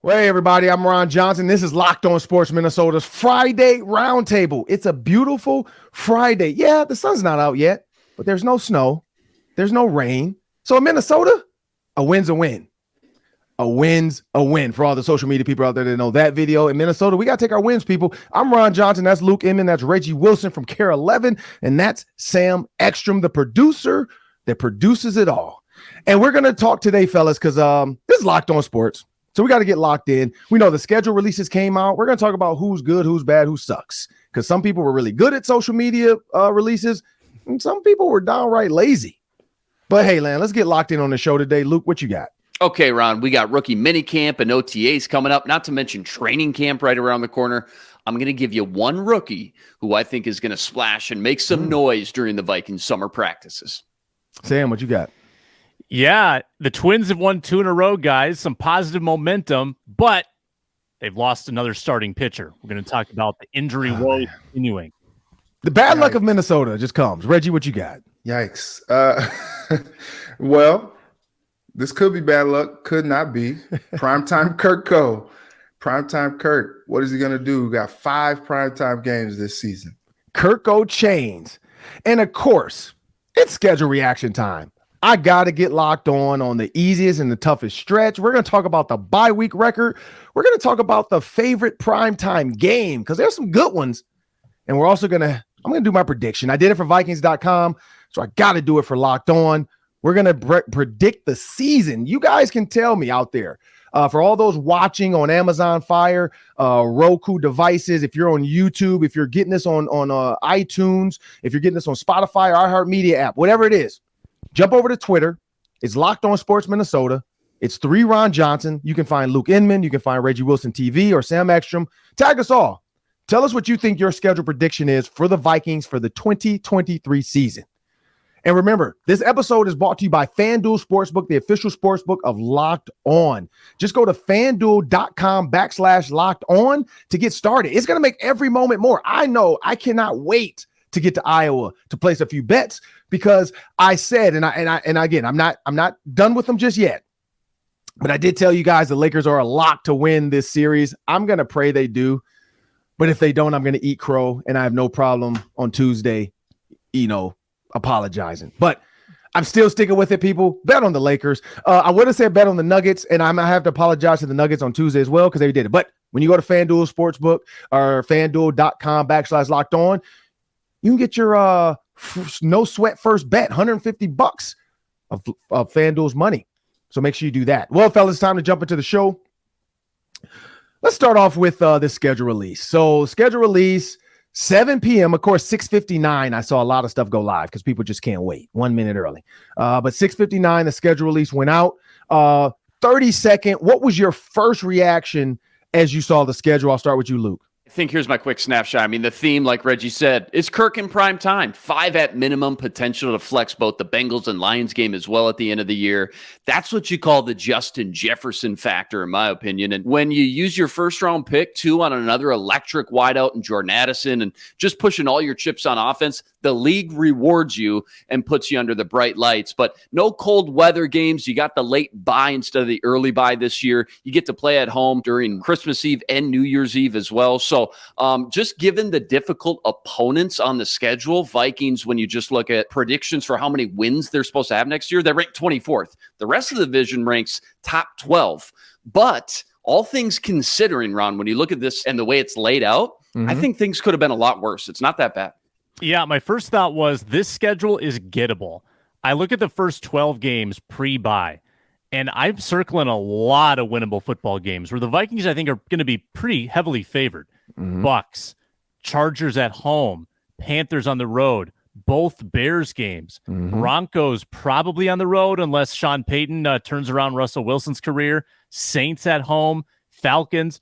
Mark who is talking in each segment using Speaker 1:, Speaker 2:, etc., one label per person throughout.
Speaker 1: Well, hey, everybody, I'm Ron Johnson. This is Locked On Sports Minnesota's Friday Roundtable. It's a beautiful Friday. Yeah, the sun's not out yet, but there's no snow. There's no rain. So in Minnesota, a win's a win. A win's a win. For all the social media people out there that know that video. In Minnesota, we got to take our wins, people. I'm Ron Johnson. That's Luke Inman. That's Reggie Wilson from Care 11. And that's Sam Ekstrom, the producer that produces it all. And we're going to talk today, fellas, because this is Locked On Sports. So we got to get locked in. We know the schedule releases came out. We're going to talk about who's good, who's bad, who sucks. Because some people were really good at social media releases, and some people were downright lazy. But hey, Lan, let's get locked in on the show today. Luke, what you got?
Speaker 2: Okay, Ron, we got rookie minicamp and OTAs coming up, not to mention training camp right around the corner. I'm going to give you one rookie who I think is going to splash and make some noise during the Vikings summer practices.
Speaker 1: Sam, what you got?
Speaker 3: Yeah, the Twins have won 2 in a row, guys. Some positive momentum, but they've lost another starting pitcher. We're going to talk about the injury woes continuing.
Speaker 1: The bad luck of Minnesota just comes. Reggie, what you got?
Speaker 4: Yikes. Well, this could be bad luck, could not be. Primetime Primetime Kirk. What is he going to do? We got 5 primetime games this season.
Speaker 1: Kirko chains. And of course, it's schedule reaction time. I got to get locked on the easiest and the toughest stretch. We're going to talk about the bye week record. We're going to talk about the favorite primetime game because there's some good ones. And we're also I'm going to do my prediction. I did it for Vikings.com, so I got to do it for Locked On. We're going to predict the season. You guys can tell me out there. For all those watching on Amazon Fire, Roku devices, if you're on YouTube, if you're getting this on iTunes, if you're getting this on Spotify or iHeartMedia app, whatever it is, jump over to Twitter. It's Locked On Sports Minnesota. It's 3 Ron Johnson. You can find Luke Inman. You can find Reggie Wilson TV or Sam Ekstrom. Tag us all. Tell us what you think your schedule prediction is for the Vikings for the 2023 season. And remember, this episode is brought to you by FanDuel Sportsbook, the official sportsbook of Locked On. Just go to FanDuel.com/Locked On to get started. It's going to make every moment more. I know I cannot wait to get to Iowa to place a few bets because I said, and again, I'm not done with them just yet, but I did tell you guys the Lakers are a lock to win this series. I'm going to pray they do, but if they don't, I'm going to eat crow, and I have no problem on Tuesday, apologizing. But I'm still sticking with it, people. Bet on the Lakers. I would have said bet on the Nuggets, and I might have to apologize to the Nuggets on Tuesday as well because they did it. But when you go to FanDuel Sportsbook or FanDuel.com/Locked On, you can get your no sweat first bet, $150 of FanDuel's money. So make sure you do that. Well, fellas, it's time to jump into the show. Let's start off with the schedule release. So schedule release, 7 p.m. Of course, 6:59. I saw a lot of stuff go live because people just can't wait 1 minute early. But 6:59, the schedule release went out. 30-second. What was your first reaction as you saw the schedule? I'll start with you, Luke.
Speaker 2: I think here's my quick snapshot. I mean, the theme, like Reggie said, is Kirk in prime time. 5 at minimum, potential to flex both the Bengals and Lions game as well at the end of the year. That's what you call the Justin Jefferson factor, in my opinion. And when you use your first-round pick, too, on another electric wideout in Jordan Addison and just pushing all your chips on offense, the league rewards you and puts you under the bright lights. But no cold weather games. You got the late bye instead of the early bye this year. You get to play at home during Christmas Eve and New Year's Eve as well. So just given the difficult opponents on the schedule, Vikings, when you just look at predictions for how many wins they're supposed to have next year, they're ranked 24th. The rest of the division ranks top 12. But all things considering, Ron, when you look at this and the way it's laid out, I think things could have been a lot worse. It's not that bad.
Speaker 3: Yeah, my first thought was this schedule is gettable. I look at the first 12 games pre-bye, and I'm circling a lot of winnable football games where the Vikings, I think, are going to be pretty heavily favored. Bucks, Chargers at home, Panthers on the road, both Bears games, Broncos probably on the road unless Sean Payton turns around Russell Wilson's career, Saints at home, Falcons.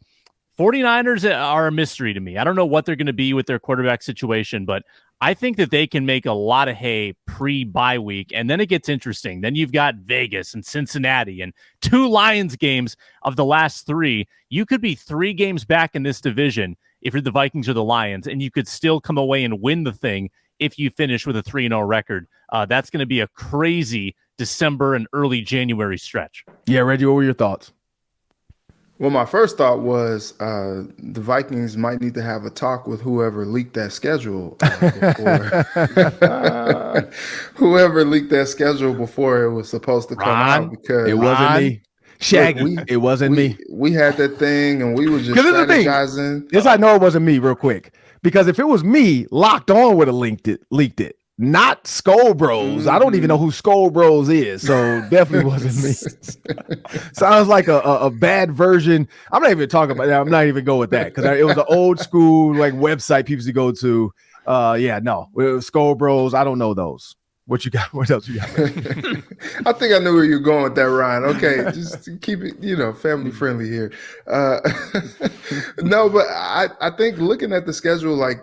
Speaker 3: 49ers are a mystery to me. I don't know what they're going to be with their quarterback situation, but I think that they can make a lot of hay pre-bye week, and then it gets interesting. Then you've got Vegas and Cincinnati and 2 Lions games of the last 3. You could be 3 games back in this division if you're the Vikings or the Lions, and you could still come away and win the thing if you finish with a 3-0 record. That's going to be a crazy December and early January stretch.
Speaker 1: Yeah, Reggie, what were your thoughts?
Speaker 4: Well, my first thought was the Vikings might need to have a talk with whoever leaked that schedule before whoever leaked that schedule before it was supposed to come out, because
Speaker 1: it wasn't me. Shaggy, it wasn't me.
Speaker 4: We had that thing and we were just strategizing.
Speaker 1: This I know it wasn't me, real quick. Because if it was me, Locked On would have leaked it. Not Skull Bros. I don't even know who Skull Bros is, so definitely wasn't me. Sounds like a bad version. I'm not even talking about that. I'm not even going with that, because it was an old school like website people used to go to. No, it was Skull Bros. I don't know those. What you got? What else you got?
Speaker 4: I think I knew where you're going with that, Ryan. Okay, just keep it, family friendly here. No, but I think looking at the schedule, like,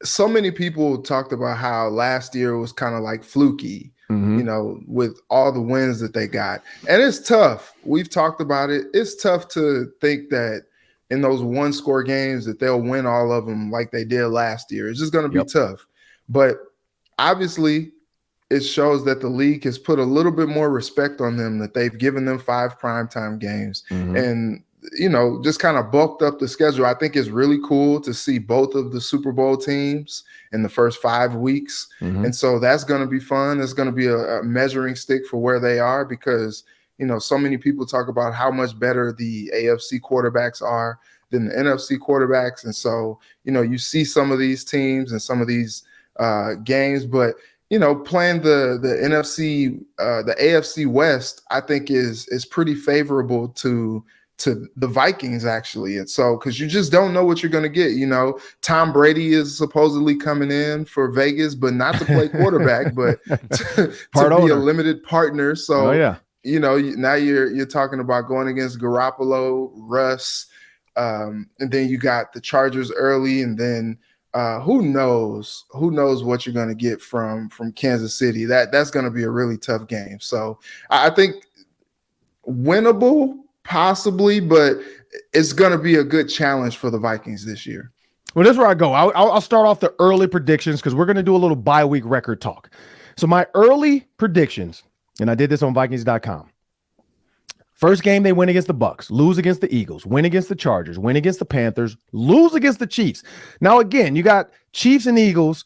Speaker 4: so many people talked about how last year was kind of like fluky, with all the wins that they got. And it's tough. We've talked about it. It's tough to think that in those one-score games that they'll win all of them like they did last year. It's just going to be tough. But obviously, it shows that the league has put a little bit more respect on them, that they've given them 5 primetime games. And just kind of bulked up the schedule. I think it's really cool to see both of the Super Bowl teams in the first 5 weeks. And so that's going to be fun. It's going to be a measuring stick for where they are, because, so many people talk about how much better the AFC quarterbacks are than the NFC quarterbacks. And so, you see some of these teams and some of these games, but playing the NFC, the AFC West, I think is pretty favorable to the Vikings, actually. And so, because you just don't know what you're going to get. Tom Brady is supposedly coming in for Vegas, but not to play quarterback, but to be a limited partner. So, now you're talking about going against Garoppolo, Russ, and then you got the Chargers early, and then who knows what you're going to get from Kansas City. That's going to be a really tough game. So I think winnable, possibly, but it's going to be a good challenge for the Vikings this year.
Speaker 1: Well, that's where I go. I'll start off the early predictions, because we're going to do a little bye-week record talk. So my early predictions, and I did this on Vikings.com. First game, they win against the Bucs, lose against the Eagles, win against the Chargers, win against the Panthers, lose against the Chiefs. Now, again, you got Chiefs and Eagles.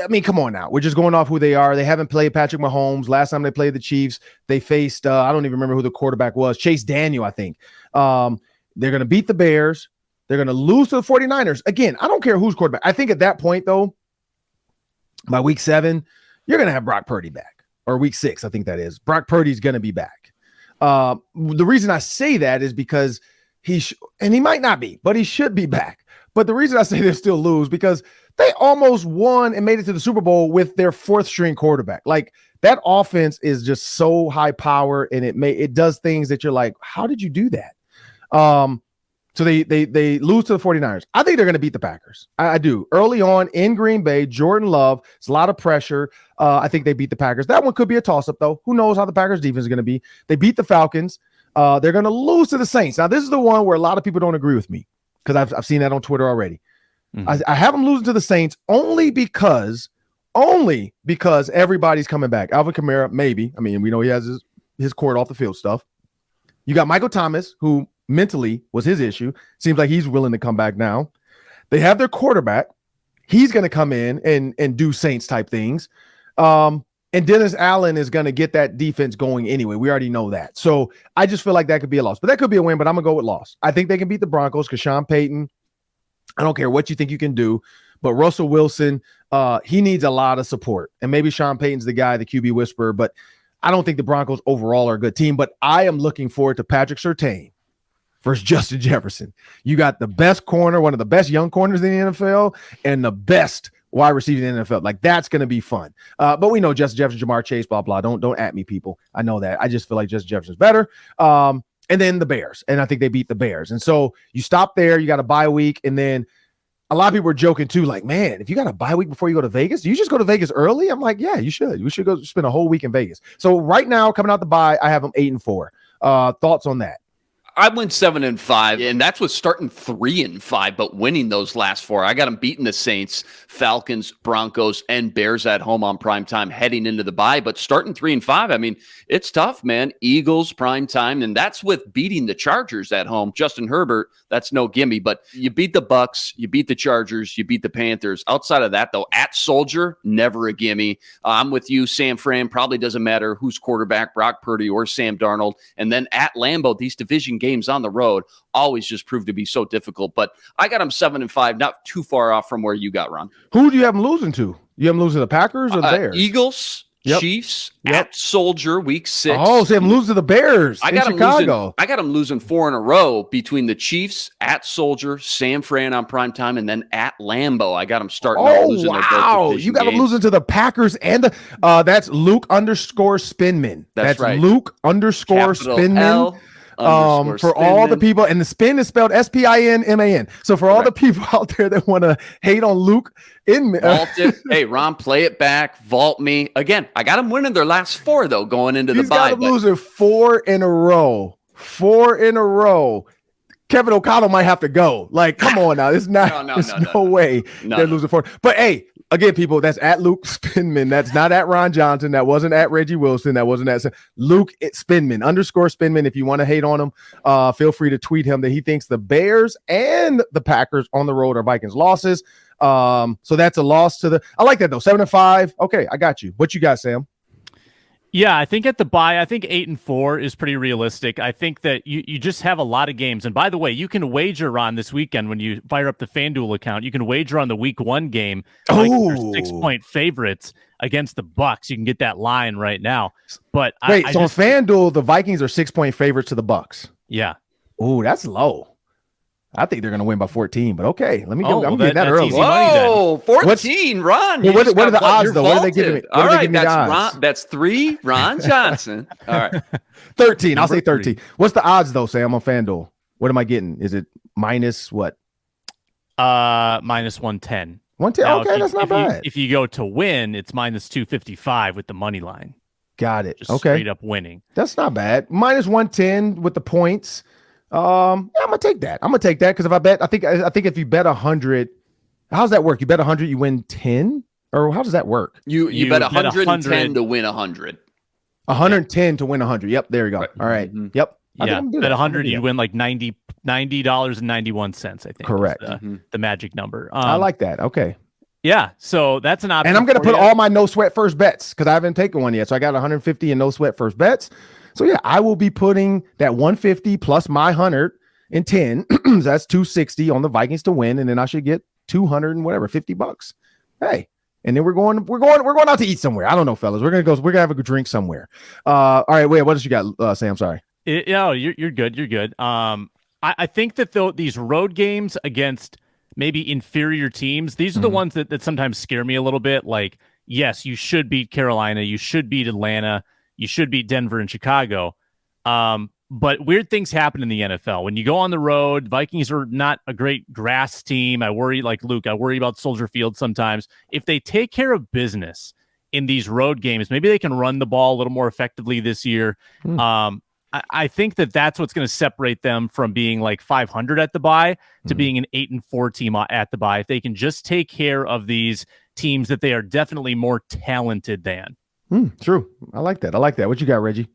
Speaker 1: I mean, come on now. We're just going off who they are. They haven't played Patrick Mahomes. Last time they played the Chiefs, they faced, I don't even remember who the quarterback was, Chase Daniel, I think. They're going to beat the Bears. They're going to lose to the 49ers. Again, I don't care who's quarterback. I think at that point, though, by week 7, you're going to have Brock Purdy back. Or week 6, I think that is. Brock Purdy's going to be back. The reason I say that is because and he might not be, but he should be back. But the reason I say they still lose, because they almost won and made it to the Super Bowl with their 4th string quarterback. Like, that offense is just so high power, and it does things that you're like, how did you do that? So they lose to the 49ers. I think they're going to beat the Packers. I do. Early on in Green Bay, Jordan Love, it's a lot of pressure. I think they beat the Packers. That one could be a toss-up, though. Who knows how the Packers defense is going to be? They beat the Falcons. They're going to lose to the Saints. Now, this is the one where a lot of people don't agree with me, because I've seen that on Twitter already. I have them losing to the Saints only because everybody's coming back. Alvin Kamara, maybe. I mean, we know he has his court off the field stuff. You got Michael Thomas, who mentally was his issue. Seems like he's willing to come back now. They have their quarterback. He's going to come in and do Saints type things. And Dennis Allen is going to get that defense going anyway. We already know that. So I just feel like that could be a loss. But that could be a win, but I'm going to go with loss. I think they can beat the Broncos, because Sean Payton, I don't care what you think you can do, but Russell Wilson, he needs a lot of support. And maybe Sean Payton's the guy, the QB whisperer, but I don't think the Broncos overall are a good team. But I am looking forward to Patrick Surtain versus Justin Jefferson. You got the best corner, one of the best young corners in the NFL, and the best wide receiver in the NFL. Like, that's going to be fun. But we know Justin Jefferson, Jamar Chase, blah, blah. Don't at me, people. I know that. I just feel like Justin Jefferson's better. And then the Bears. And I think they beat the Bears. And so you stop there. You got a bye week. And then a lot of people were joking too, like, man, if you got a bye week before you go to Vegas, do you just go to Vegas early? I'm like, yeah, you should. We should go spend a whole week in Vegas. So right now, coming out the bye, I have them 8-4. Thoughts on that?
Speaker 2: I went 7-5, and that's with starting 3-5, but winning those last 4. I got them beating the Saints, Falcons, Broncos, and Bears at home on primetime heading into the bye. But starting 3-5, I mean, it's tough, man. Eagles, primetime, and that's with beating the Chargers at home. Justin Herbert, that's no gimme. But you beat the Bucks, you beat the Chargers, you beat the Panthers. Outside of that, though, at Soldier, never a gimme. I'm with you, San Fran. Probably doesn't matter who's quarterback, Brock Purdy or Sam Darnold. And then at Lambeau, these division games on the road always just prove to be so difficult. But I got them 7-5, not too far off from where you got, Ron.
Speaker 1: Who do you have them losing to? You have them losing to the Packers or the Bears?
Speaker 2: Eagles, Chiefs, at Soldier, week 6.
Speaker 1: Oh, so I'm losing to the Bears in Chicago.
Speaker 2: I got them losing 4 in a row between the Chiefs, at Soldier, San Fran on primetime, and then at Lambeau. I got them starting out losing.
Speaker 1: Wow. You got them losing to the Packers and the that's Luke _Spinman. That's
Speaker 2: right.
Speaker 1: Luke _Spinman. For all the people, and the spin is spelled SPINMAN. So for all the people out there that want to hate on Luke,
Speaker 2: vault it. Hey, Ron, play it back. Vault me again. I got them winning their last 4 though, going into the bye.
Speaker 1: He's got them losing 4 in a row. 4 in a row. Kevin O'Connell might have to go. Like, come on now. It's not. There's no way they're losing 4. But hey, again, people, that's at Luke Spinman. That's not at Ron Johnson. That wasn't at Reggie Wilson. That wasn't at Luke Spinman _Spinman. If you want to hate on him, feel free to tweet him that he thinks the Bears and the Packers on the road are Vikings losses. So that's a loss to the. I like that though. 7-5. Okay, I got you. What you got, Sam?
Speaker 3: Yeah, I think at the bye, I think 8-4 is pretty realistic. I think that you just have a lot of games. And by the way, you can wager on this weekend when you fire up the FanDuel account. You can wager on the week 1 game. Like 6-point favorites against the Bucks. You can get that line right now. But
Speaker 1: wait, on FanDuel, the Vikings are 6-point favorites to the Bucks.
Speaker 3: Yeah.
Speaker 1: Oh, that's low. I think they're going to win by 14, but okay. Let me go. I'm getting that early.
Speaker 2: Whoa, 14, Ron.
Speaker 1: What are the odds, though? What are they giving me?
Speaker 2: All right, that's 3, Ron Johnson. All right.
Speaker 1: 13. I'll say 13. What's the odds, though, Sam, on FanDuel? What am I getting? Is it minus what?
Speaker 3: Minus 110.
Speaker 1: 110?
Speaker 3: Now,
Speaker 1: okay, that's not bad.
Speaker 3: If you go to win, it's minus 255 with the money line.
Speaker 1: Got it.
Speaker 3: Just
Speaker 1: okay.
Speaker 3: Straight up winning.
Speaker 1: That's not bad. Minus 110 with the points. I'm gonna take that. Because if I bet, I think if you bet 100, how's that work? You bet 100, you win 10, or how does that work?
Speaker 2: You bet 110 to win 100.
Speaker 1: 110 to win 100. Yep, there you go.
Speaker 2: Right.
Speaker 1: All right.
Speaker 2: Mm-hmm.
Speaker 1: Yep.
Speaker 3: Yeah, bet 100, you win like $90.91. I think.
Speaker 1: Correct.
Speaker 3: The magic number.
Speaker 1: I like that. Okay.
Speaker 3: Yeah, so that's an option.
Speaker 1: And I'm gonna put all my no sweat first bets because I haven't taken one yet. So I got 150 in no sweat first bets. So yeah, I will be putting that 150 plus my 110. That's 260 on the Vikings to win, and then I should get 200 and whatever, $50. Hey, and then we're going out to eat somewhere. I don't know, fellas. We're gonna have a good drink somewhere. All right, wait, what else you got, Sam? Sorry.
Speaker 3: You're good. You're good. I think that these road games against maybe inferior teams, these are the ones that sometimes scare me a little bit. Like, yes, you should beat Carolina, you should beat Atlanta. You should beat Denver and Chicago. But weird things happen in the NFL. When you go on the road, Vikings are not a great grass team. I worry, like Luke, I worry about Soldier Field sometimes. If they take care of business in these road games, maybe they can run the ball a little more effectively this year. I think that's what's going to separate them from being like 500 at the bye to being an 8-4 team at the bye. If they can just take care of these teams that they are definitely more talented than.
Speaker 1: True. I like that. What you got, Reggie?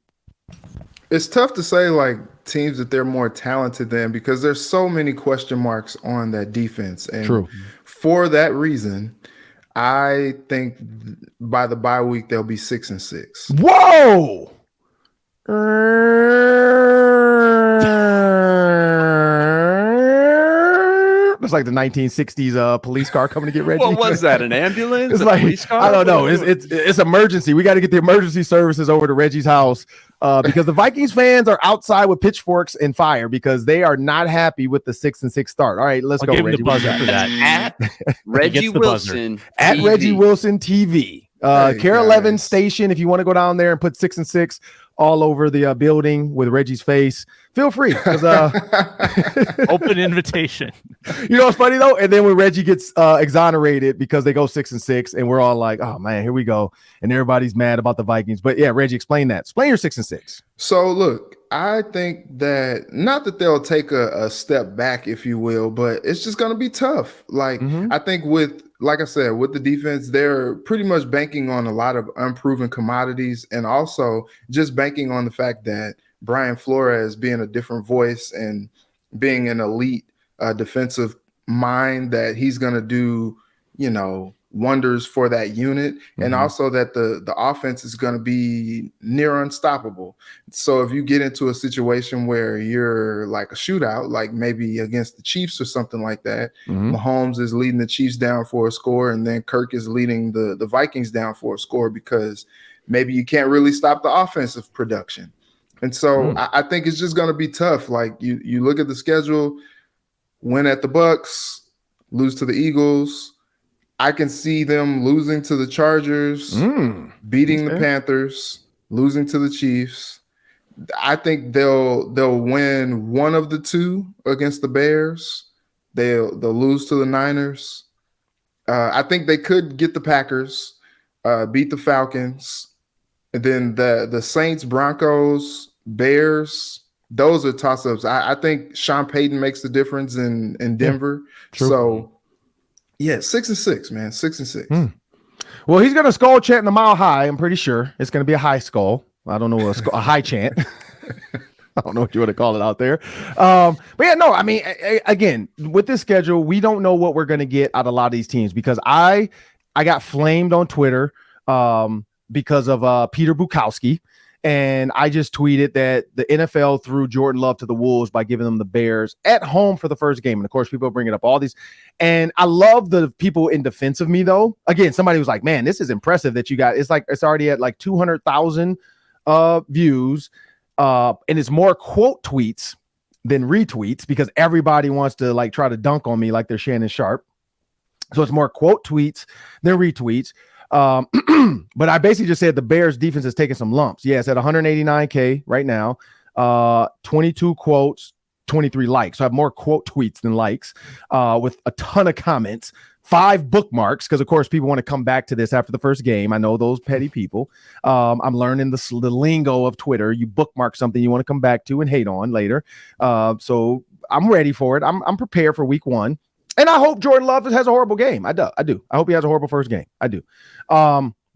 Speaker 4: It's tough to say like teams that they're more talented than because there's so many question marks on that defense. And
Speaker 1: True.
Speaker 4: For that reason, I think by the bye week they'll be 6-6.
Speaker 1: Whoa! It's like the 1960s police car coming to get Reggie.
Speaker 2: What was that? An ambulance?
Speaker 1: It's like, police car? I don't know. It's emergency. We got to get the emergency services over to Reggie's house because the Vikings fans are outside with pitchforks and fire because they are not happy with the 6-6 start. All right, let's go, Reggie.
Speaker 3: The buzzer for that.
Speaker 2: At Reggie Wilson.
Speaker 1: At Reggie Wilson TV. Care 11 station. If you want to go down there and put 6-6 all over the building with Reggie's face, feel free.
Speaker 3: Open invitation.
Speaker 1: You know what's funny though? And then when Reggie gets exonerated because they go 6-6, and we're all like, "Oh man, here we go," and everybody's mad about the Vikings. But yeah, Reggie, explain that. Explain your 6-6.
Speaker 4: So look, I think that not that they'll take a step back, if you will, but it's just going to be tough. Like, I think like I said, with the defense, they're pretty much banking on a lot of unproven commodities and also just banking on the fact that Brian Flores being a different voice and being an elite defensive mind, that he's going to do, wonders for that unit, and also that the offense is going to be near unstoppable. So if you get into a situation where you're like a shootout, like maybe against the Chiefs or something like that, Mahomes is leading the Chiefs down for a score, and then Kirk is leading the Vikings down for a score because maybe you can't really stop the offensive production. And so I think it's just going to be tough. Like you look at the schedule, win at the Bucks, lose to the Eagles. I can see them losing to the Chargers, beating the Panthers, losing to the Chiefs. I think they'll win one of the two against the Bears. They'll lose to the Niners. I think they could get the Packers, beat the Falcons, and then the Saints, Broncos, Bears. Those are toss-ups. I think Sean Payton makes the difference in Denver.
Speaker 1: True.
Speaker 4: So. Yeah, 6-6, man. 6-6.
Speaker 1: Well, he's going to skull chant in the Mile High. I'm pretty sure it's going to be a high skull. I don't know, a high chant. I don't know what you want to call it out there. But yeah, no, I mean, again, with this schedule, we don't know what we're going to get out of a lot of these teams because I got flamed on Twitter because of Peter Bukowski. And I just tweeted that the NFL threw Jordan Love to the wolves by giving them the Bears at home for the first game. And of course, people bring it up all these. And I love the people in defense of me, though. Again, somebody was like, man, this is impressive that you got. It's like it's already at like 200,000 views. And it's more quote tweets than retweets because everybody wants to like try to dunk on me like they're Shannon Sharp. So it's more quote tweets than retweets. But I basically just said the Bears defense is taking some lumps. Yeah, it's at 189K right now. 22 quotes, 23 likes. So I have more quote tweets than likes, with a ton of comments, 5 bookmarks. Cause of course people want to come back to this after the first game. I know those petty people. I'm learning the lingo of Twitter. You bookmark something you want to come back to and hate on later. So I'm ready for it. I'm prepared for week 1. And I hope Jordan Love has a horrible game. I do. I hope he has a horrible first game. I do.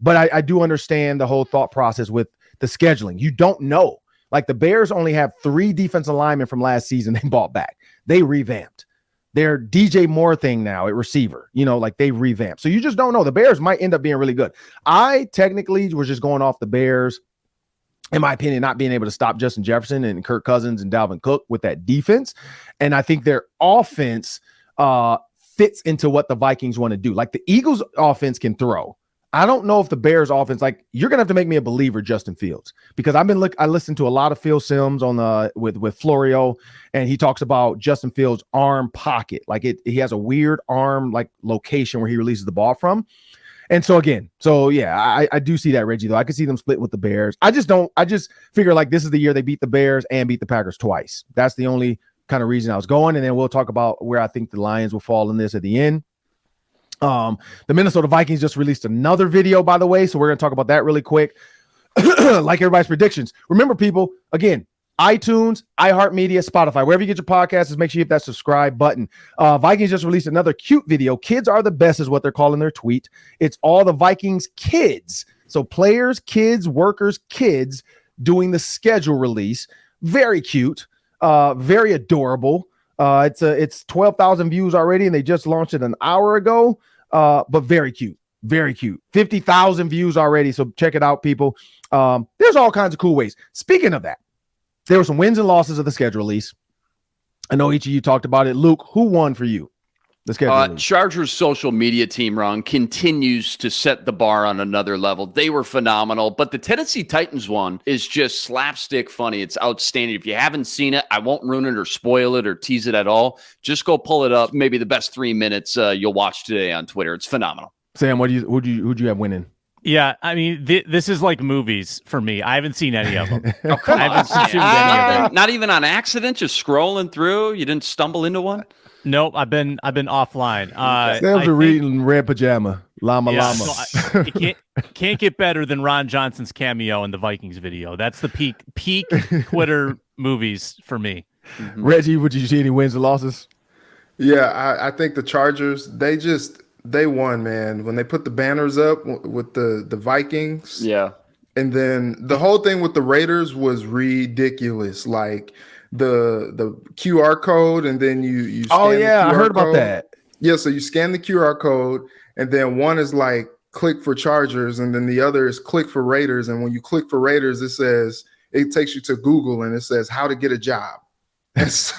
Speaker 1: But I do understand the whole thought process with the scheduling. You don't know. Like the Bears only have 3 defensive linemen from last season they bought back. They revamped. Their DJ Moore thing now at receiver. Like they revamped. So you just don't know. The Bears might end up being really good. I technically was just going off the Bears, in my opinion, not being able to stop Justin Jefferson and Kirk Cousins and Dalvin Cook with that defense. And I think their offense fits into what the Vikings want to do. Like the Eagles offense can throw. I don't know if the Bears offense, like you're going to have to make me a believer, Justin Fields, because I listened to a lot of Phil Simms on with Florio, and he talks about Justin Fields' arm pocket. Like he has a weird arm, like location where he releases the ball from. And so yeah, I do see that, Reggie, though. I could see them split with the Bears. I just figure like this is the year they beat the Bears and beat the Packers twice. That's the only kind of reason I was going, and then we'll talk about where I think the Lions will fall in this at the end. The Minnesota Vikings just released another video, by the way, so we're going to talk about that really quick. Like everybody's predictions. Remember, people, again, iTunes, iHeartMedia, Spotify, wherever you get your podcasts, make sure you hit that subscribe button. Vikings just released another cute video. Kids are the best is what they're calling their tweet. It's all the Vikings kids. So players, kids, workers, kids doing the schedule release. Very cute. Very adorable. It's 12,000 views already, and they just launched it an hour ago. But very cute, very cute. 50,000 views already. So check it out, people. There's all kinds of cool ways. Speaking of that, there were some wins and losses of the schedule release. I know each of you talked about it. Luke, who won for you? The schedule.
Speaker 2: Chargers social media team, Ron, continues to set the bar on another level. They were phenomenal, but the Tennessee Titans one is just slapstick funny. It's outstanding. If you haven't seen it, I won't ruin it or spoil it or tease it at all. Just go pull it up. Maybe the best 3 minutes you'll watch today on Twitter. It's phenomenal.
Speaker 1: Sam, who'd you have winning?
Speaker 3: Yeah, I mean, this is like movies for me. I haven't seen any of them.
Speaker 2: Oh, come
Speaker 3: I haven't consumed any of them.
Speaker 2: Not even on accident, just scrolling through. You didn't stumble into one?
Speaker 3: Nope, I've been offline.
Speaker 1: Sam's reading Red Pajama, Llama.
Speaker 3: So it can't get better than Ron Johnson's cameo in the Vikings video. That's the peak Twitter movies for me.
Speaker 2: Mm-hmm.
Speaker 1: Reggie, would you see any wins or losses?
Speaker 4: Yeah, I think the Chargers, they won, man. When they put the banners up with the Vikings.
Speaker 2: Yeah.
Speaker 4: And then the whole thing with the Raiders was ridiculous. Like the QR code, and then you scan
Speaker 1: Oh yeah,
Speaker 4: the QR
Speaker 1: I heard about
Speaker 4: code.
Speaker 1: that.
Speaker 4: Yeah, so you scan the QR code, and then one is like click for Chargers, and then the other is click for Raiders. And when you click for Raiders, it takes you to Google, and it says how to get a job. And so,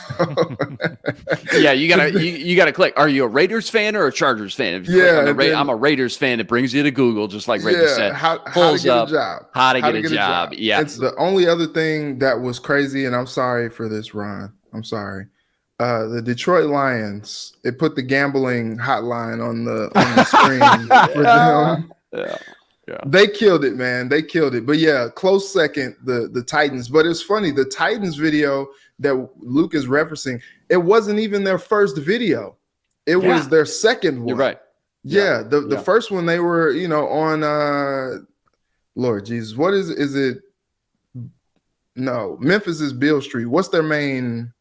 Speaker 2: yeah, you gotta click. Are you a Raiders fan or a Chargers fan? If you click I'm a Raiders fan. It brings you to Google, just like Reggie said.
Speaker 4: How to get a job.
Speaker 2: How to get a job. Yeah.
Speaker 4: It's the only other thing that was crazy, and I'm sorry for this, Ron. I'm sorry. The Detroit Lions, it put the gambling hotline on the screen for them.
Speaker 2: Yeah. Yeah.
Speaker 4: They killed it, man. They killed it. But yeah, close second, the Titans. But it's funny, the Titans video that Luke is referencing, it wasn't even their first video. It was their second one.
Speaker 2: You're right.
Speaker 4: Yeah. The first one they were, on Lord Jesus. What is it? No, Memphis is Beale Street. What's their main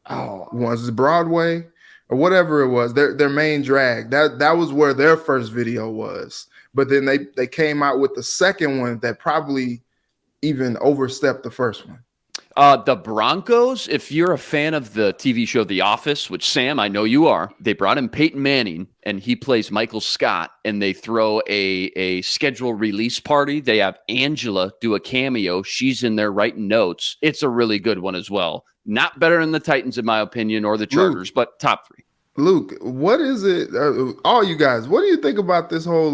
Speaker 4: was it Broadway or whatever it was? Their main drag. That was where their first video was. But then they came out with the second one that probably even overstepped the first one.
Speaker 2: The Broncos, if you're a fan of the TV show The Office, which Sam, I know you are, they brought in Peyton Manning and he plays Michael Scott, and they throw a schedule release party. They have Angela do a cameo. She's in there writing notes. It's a really good one as well. Not better than the Titans, in my opinion, or the Chargers, but top three.
Speaker 4: Luke, what is it? All you guys, what do you think about this whole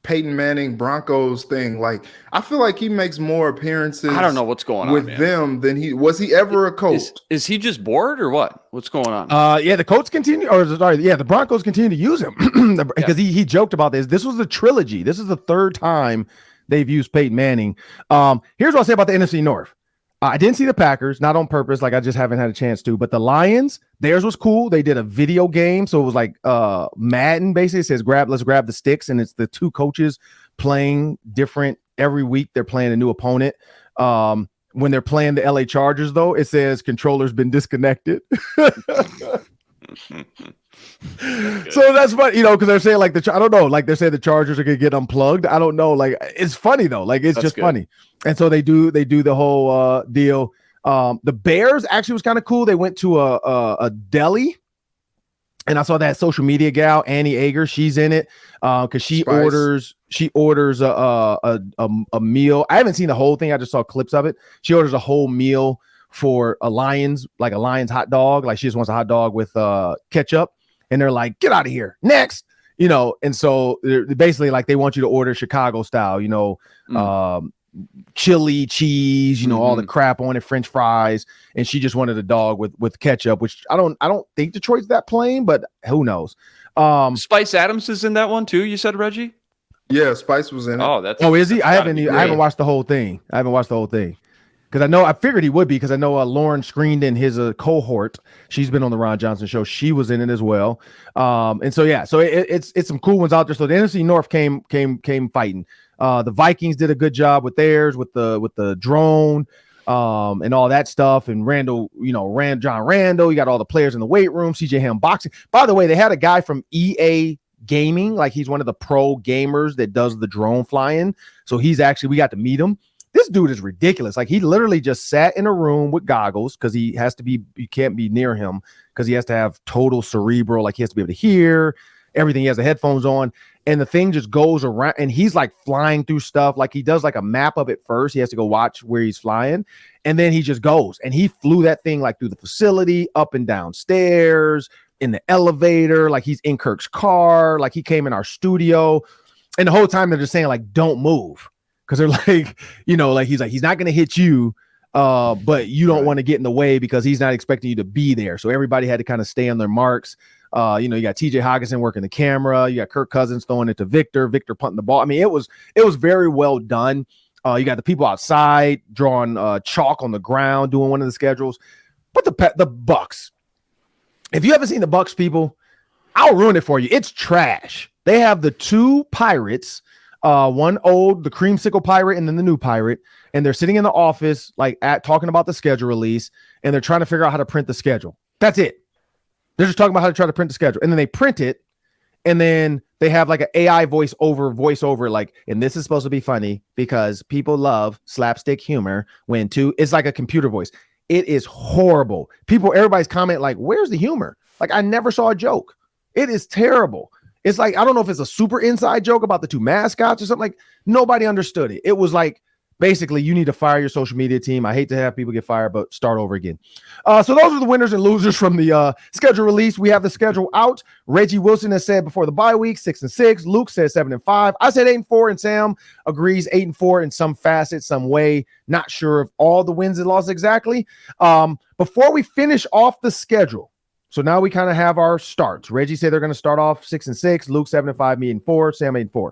Speaker 4: Peyton Manning Broncos thing? Like, I feel like he makes more appearances.
Speaker 2: I don't know what's going on
Speaker 4: with them than he ever a coach.
Speaker 2: Is he just bored or what? What's going on?
Speaker 1: The Colts continue, the Broncos continue to use him because he joked about this. This was a trilogy. This is the third time they've used Peyton Manning. Here's what I'll say about the NFC North. I didn't see the Packers, not on purpose, like I just haven't had a chance to, but the Lions, theirs was cool. They did a video game, so it was like Madden, basically. It says let's grab the sticks, and it's the two coaches playing different every week. They're playing a new opponent. When they're playing the LA Chargers, though, it says controller's been disconnected. So that's funny, because they're saying I don't know, they're saying the Chargers are gonna get unplugged. I don't know, it's funny though, it's just funny. And so they do the whole deal. The Bears actually was kind of cool. They went to a deli, and I saw that social media gal Annie Ager. She's in it because she orders a meal. I haven't seen the whole thing. I just saw clips of it. She orders a whole meal for a Lions hot dog. Like, she just wants a hot dog with ketchup. And they're like, get out of here. Next, and so they're basically they want you to order Chicago style, chili, cheese, all the crap on it, French fries. And she just wanted a dog with ketchup, which I don't think Detroit's that plain, but who knows?
Speaker 2: Spice Adams is in that one too, you said, Reggie?
Speaker 4: Yeah, Spice was in it.
Speaker 2: Oh,
Speaker 1: is he? I haven't watched the whole thing. Because I figured he would be, because I know Lauren screened in his cohort. She's been on the Ron Johnson show. She was in it as well. And so it's some cool ones out there. So the NFC North came fighting. The Vikings did a good job with theirs, with the drone and all that stuff. And Randall, John Randall. You got all the players in the weight room. CJ Ham boxing. By the way, they had a guy from EA Gaming, he's one of the pro gamers that does the drone flying. So we got to meet him. This dude is ridiculous. He literally just sat in a room with goggles, because you can't be near him, because he has to have total cerebral, he has to be able to hear everything. He has the headphones on, and the thing just goes around, and he's flying through stuff. He does a map of it first. He has to go watch where he's flying, and then he just goes, and he flew that thing through the facility, up and down stairs, in the elevator, he's in Kirk's car, he came in our studio, and the whole time they're just saying don't move. Because they're he's not going to hit you, but you don't want to get in the way, because he's not expecting you to be there. So everybody had to kind of stay on their marks. You got TJ Hawkinson working the camera. You got Kirk Cousins throwing it to Victor punting the ball. I mean, it was very well done. You got the people outside drawing chalk on the ground, doing one of the schedules. But the Bucks, if you haven't seen the Bucks, people, I'll ruin it for you. It's trash. They have the two Pirates. one old, the creamsicle pirate, and then the new pirate. And they're sitting in the office, like talking about the schedule release, and they're trying to figure out how to print the schedule. That's it. They're just talking about how to try to print the schedule. And then they print it, and then they have like an AI voiceover, like, and this is supposed to be funny because people love slapstick humor it's like a computer voice. It is horrible. Everybody's comment like, where's the humor? Like, I never saw a joke. It is terrible. It's like, I don't know if it's a super inside joke about the two mascots or something. Like, nobody understood it. It was like, basically, you need to fire your social media team. I hate to have people get fired, but start over again. So those are the winners and losers from the schedule release. We have the schedule out. Reggie Wilson has said before the bye week, 6-6. Luke says 7-5. I said 8-4, and Sam agrees 8-4 in some facet, some way. Not sure of all the wins and losses exactly. Before we finish off the schedule, so now we kind of have our starts. Reggie said they're going to start off 6-6. Luke 7-5, me 8-4, Sam 8-4.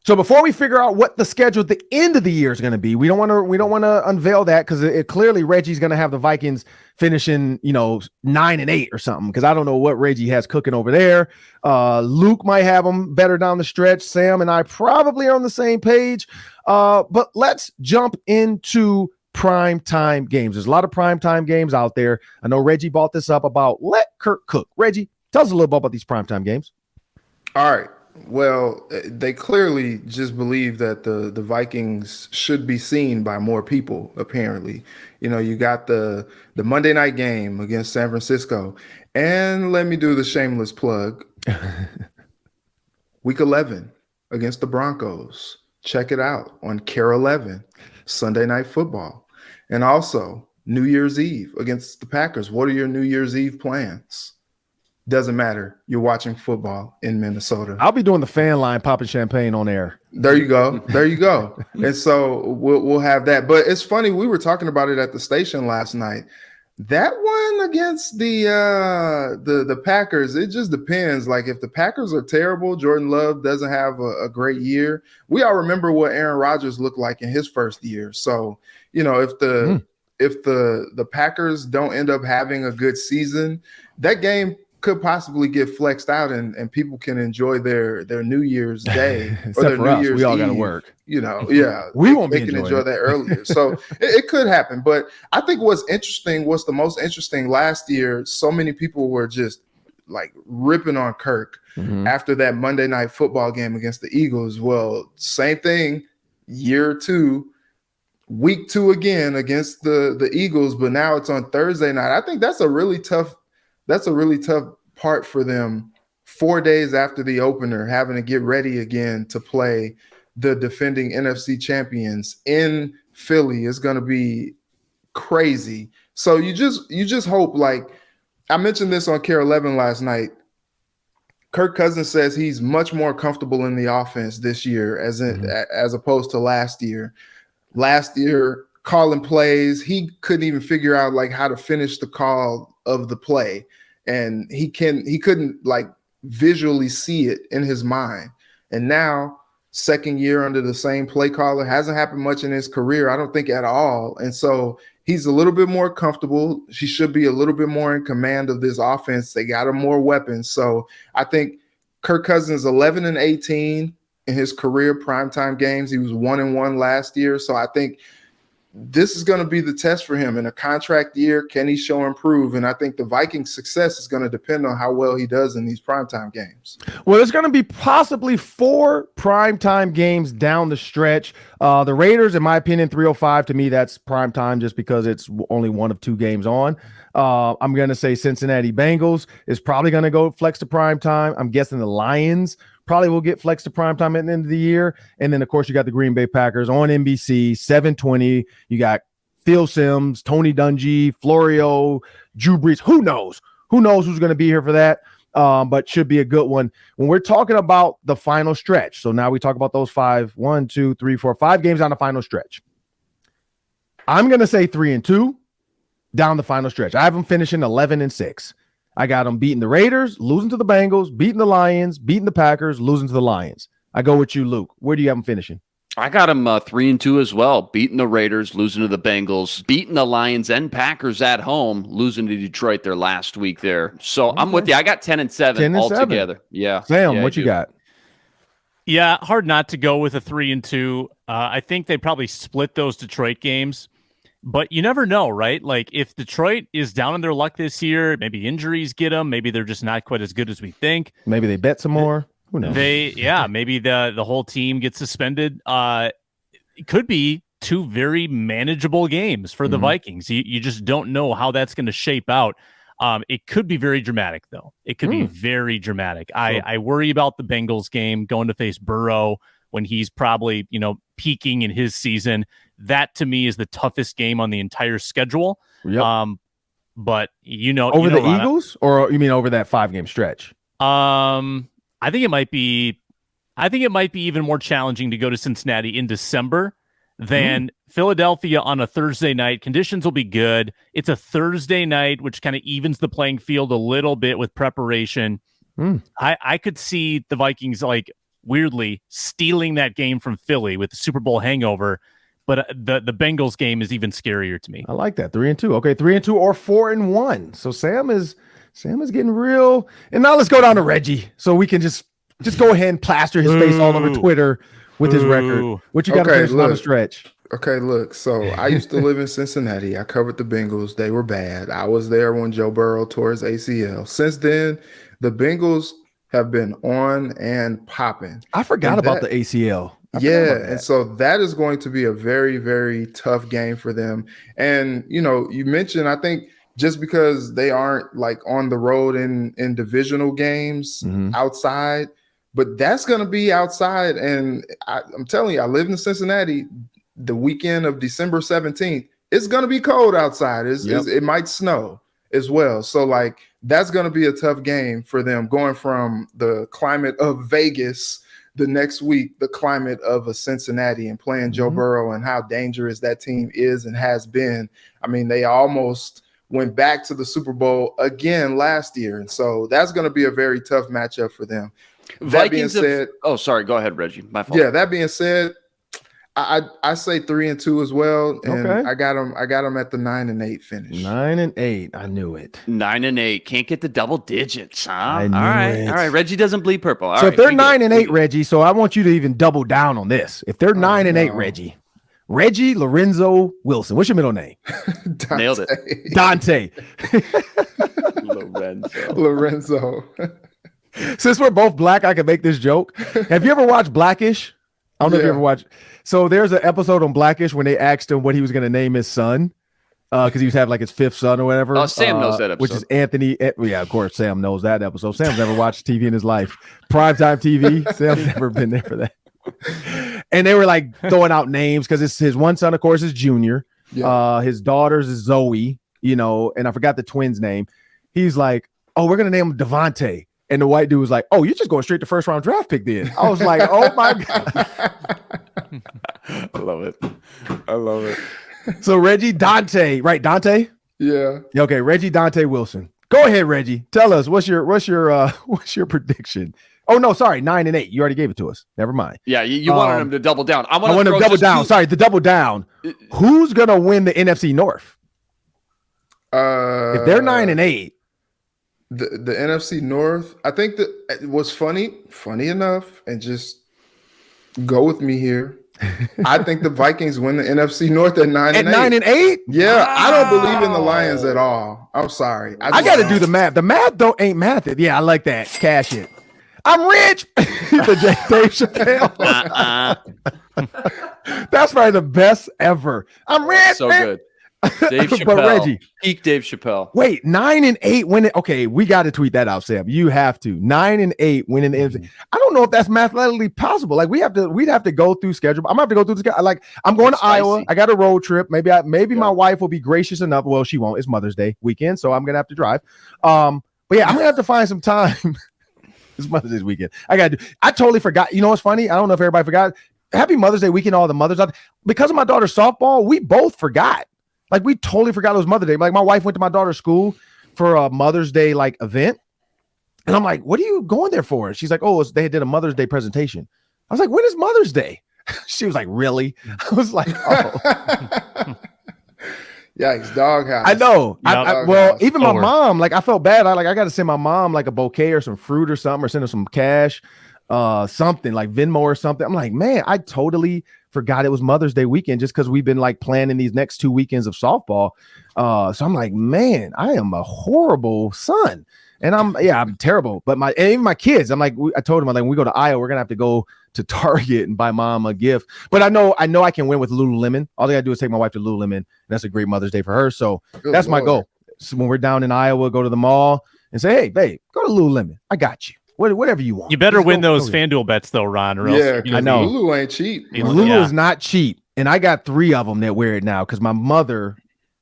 Speaker 1: So before we figure out what the schedule at the end of the year is going to be, we don't want to unveil that because it clearly Reggie's going to have the Vikings finishing, 9-8 or something. Because I don't know what Reggie has cooking over there. Luke might have them better down the stretch. Sam and I probably are on the same page. But let's jump into primetime games. There's a lot of primetime games out there. I know Reggie brought this up about let Kirk cook. Reggie, tell us a little bit about these primetime games.
Speaker 4: All right. Well, they clearly just believe that the Vikings should be seen by more people, apparently. You got the Monday night game against San Francisco. And let me do the shameless plug. Week 11 against the Broncos. Check it out on Care 11, Sunday Night Football. And also New Year's Eve against the Packers. What are your New Year's Eve plans? Doesn't matter. You're watching football in Minnesota.
Speaker 1: I'll be doing the fan line, popping champagne on air.
Speaker 4: There you go. There you go. And so we'll have that. But it's funny. We were talking about it at the station last night. That one against the Packers, it just depends. Like if the Packers are terrible, Jordan Love doesn't have a great year. We all remember what Aaron Rodgers looked like in his first year. So, if the Packers don't end up having a good season, that game could possibly get flexed out and people can enjoy their New Year's Day or their New Year's
Speaker 1: we all
Speaker 4: Eve.
Speaker 1: Got to work.
Speaker 4: Yeah,
Speaker 1: they
Speaker 4: can enjoy that earlier. So it could happen. But I think what's the most interesting last year, so many people were just like ripping on Kirk after that Monday Night Football game against the Eagles. Well, same thing, year 2, week 2 again against the Eagles, but now it's on Thursday night. I think that's a really tough part for them 4 days after the opener, having to get ready again to play the defending NFC champions in Philly. Is going to be crazy. So you just hope, like I mentioned this on Care 11 last night, Kirk Cousins says he's much more comfortable in the offense this year as opposed to last year. Last year, calling plays, he couldn't even figure out like how to finish the call of the play. And he couldn't like visually see it in his mind. And now, second year under the same play caller, hasn't happened much in his career, I don't think at all. And so he's a little bit more comfortable. He should be a little bit more in command of this offense. They got him more weapons. So I think Kirk Cousins 11-18 in his career primetime games. He was 1-1 last year. So I think this is going to be the test for him in a contract year. Can he show improve? And I think the Vikings' success is going to depend on how well he does in these primetime games.
Speaker 1: Well, there's going to be possibly 4 primetime games down the stretch. The Raiders, in my opinion, 3:05 to me, that's primetime just because it's only one of 2 games on. I'm going to say Cincinnati Bengals is probably going to go flex to primetime. I'm guessing the Lions probably will get flexed to primetime at the end of the year. And then, of course, you got the Green Bay Packers on NBC, 7:20. You got Phil Simms, Tony Dungy, Florio, Drew Brees. Who knows? Who knows who's going to be here for that? But should be a good one. When we're talking about the final stretch, so now we talk about those 5 games on the final stretch. I'm going to say 3-2 down the final stretch. I have them finishing 11-6. I got them beating the Raiders, losing to the Bengals, beating the Lions, beating the Packers, losing to the Lions. I go with you, Luke. Where do you have them finishing?
Speaker 2: I got them 3-2 as well. Beating the Raiders, losing to the Bengals, beating the Lions and Packers at home, losing to Detroit their last week there. So I'm with you. I got 10-7 altogether. Yeah.
Speaker 1: Sam,
Speaker 2: yeah,
Speaker 1: what you got?
Speaker 3: Yeah, hard not to go with a 3-2. I think they probably split those Detroit games, but you never know, right? Like if Detroit is down in their luck this year, maybe injuries get them. Maybe they're just not quite as good as we think.
Speaker 1: Maybe they bet some more. Who knows?
Speaker 3: Maybe the whole team gets suspended. It could be two very manageable games for the Vikings. You just don't know how that's going to shape out. It could be very dramatic, though. It could be very dramatic. I worry about the Bengals game going to face Burrow when he's probably, peaking in his season. That, to me, is the toughest game on the entire schedule.
Speaker 1: Yep.
Speaker 3: But,
Speaker 1: over the Eagles, or you mean over that 5-game stretch?
Speaker 3: I think it might be even more challenging to go to Cincinnati in December than Philadelphia on a Thursday night. Conditions will be good. It's a Thursday night, which kind of evens the playing field a little bit with preparation. I could see the Vikings, like, weirdly stealing that game from Philly with the Super Bowl hangover. But the Bengals game is even scarier to me.
Speaker 1: I like that. 3-2. Okay, 3-2 or 4-1. So Sam is getting real. And now let's go down to Reggie, so we can just go ahead and plaster his face all over Twitter with his record. What you got to finish on the stretch?
Speaker 4: Okay, look. So I used to live in Cincinnati. I covered the Bengals. They were bad. I was there when Joe Burrow tore his ACL. Since then, the Bengals have been on and popping.
Speaker 1: I forgot about the ACL.
Speaker 4: And so that is going to be a very, very tough game for them. And, you mentioned, I think, just because they aren't like on the road in divisional games outside, but that's going to be outside. And I'm telling you, I live in Cincinnati. The weekend of December 17th, it's going to be cold outside. It might snow as well. So like, that's going to be a tough game for them, going from the climate of Vegas the next week, the climate of a Cincinnati, and playing Joe Burrow and how dangerous that team is and has been. I mean, they almost went back to the Super Bowl again last year. And so that's going to be a very tough matchup for them.
Speaker 2: Vikings sorry, go ahead, Reggie. My fault.
Speaker 4: Yeah, that being said, I say 3-2 as well. And I got them at the 9-8 finish.
Speaker 1: 9-8. I knew it.
Speaker 2: 9-8. Can't get the double digits, huh?
Speaker 1: I knew it.
Speaker 2: All right. Reggie doesn't bleed purple.
Speaker 1: So if they're 9-8, Reggie, so I want you to even double down on this. If they're 9-8, Reggie Lorenzo Wilson. What's your middle name?
Speaker 2: Nailed it.
Speaker 1: Dante.
Speaker 4: Lorenzo.
Speaker 1: Since we're both black, I can make this joke. Have you ever watched Blackish? I don't know if you ever watched. So there's an episode on Blackish when they asked him what he was going to name his son, because he was having like his 5th son or whatever.
Speaker 2: Oh, Sam knows that episode.
Speaker 1: Which is Anthony. Yeah, of course, Sam knows that episode. Sam's never watched TV in his life. Primetime TV. Sam's never been there for that. And they were like throwing out names because it's his one son, of course, is Junior. Yeah. His daughter's is Zoe, and I forgot the twins' name. He's like, oh, we're going to name him Devontae. And the white dude was like, oh, you're just going straight to first round draft pick then. I was like, oh my God.
Speaker 2: I love it.
Speaker 1: So Reggie Dante, right? Dante?
Speaker 4: Yeah.
Speaker 1: Okay, Reggie Dante Wilson. Go ahead, Reggie. Tell us what's your prediction? Oh no, sorry, 9-8. You already gave it to us. Never mind.
Speaker 2: Yeah, you wanted him to double down. I want
Speaker 1: him to double down. Sorry, the double down. Who's gonna win the NFC North? If they're 9-8.
Speaker 4: The NFC North, I think that it was funny enough, and just go with me here. I think the Vikings win the NFC North at 9-8.
Speaker 1: At 9-8?
Speaker 4: Yeah, I don't believe in the Lions at all. I'm sorry.
Speaker 1: I got to do the math. The math ain't math. Yeah, I like that. Cash it. I'm rich. The Dave Chappelle. That's probably the best ever. I'm rich.
Speaker 2: So good. Dave Chappelle.
Speaker 1: But Reggie,
Speaker 2: peak Dave Chappelle.
Speaker 1: Wait, 9-8 winning. Okay, we got to tweet that out, Sam. You have to. 9-8 winning the NFC. I don't know if that's mathematically possible. Like we'd have to go through schedule. I'm gonna have to go through the schedule. Like I'm going to Iowa. I got a road trip. Maybe my wife will be gracious enough. Well, she won't. It's Mother's Day weekend, so I'm gonna have to drive. But yeah, I'm gonna have to find some time. It's Mother's Day weekend. I totally forgot. You know what's funny? I don't know if everybody forgot. Happy Mother's Day weekend, all the mothers out there. Because of my daughter's softball, we both forgot. Like we totally forgot it was Mother's Day. Like my wife went to my daughter's school for a Mother's Day like event. And I'm like, what are you going there for? And she's like, oh, they did a Mother's Day presentation. I was like, when is Mother's Day? She was like, really? I was like, oh.
Speaker 4: Yikes, doghouse.
Speaker 1: I know.
Speaker 4: Yep.
Speaker 1: Even my mom, like I felt bad. I got to send my mom like a bouquet or some fruit or something, or send her some cash. something like Venmo or something. I'm like, man, I totally forgot it was Mother's Day weekend just because we've been like planning these next 2 weekends of softball. So I'm like, man, I am a horrible son. And I'm terrible. But even my kids, I'm like, I told them, like, when we go to Iowa, we're gonna have to go to Target and buy mom a gift. But I know I can win with Lululemon. All I gotta do is take my wife to Lululemon, and that's a great Mother's Day for her. So that's my goal. So when we're down in Iowa, go to the mall and say, hey, babe, go to Lululemon. I got you. Whatever you want.
Speaker 3: You better win those FanDuel bets though, Ron, or else
Speaker 1: I know
Speaker 4: Lulu ain't cheap.
Speaker 1: Lulu is not cheap. And I got 3 of them that wear it now because my mother,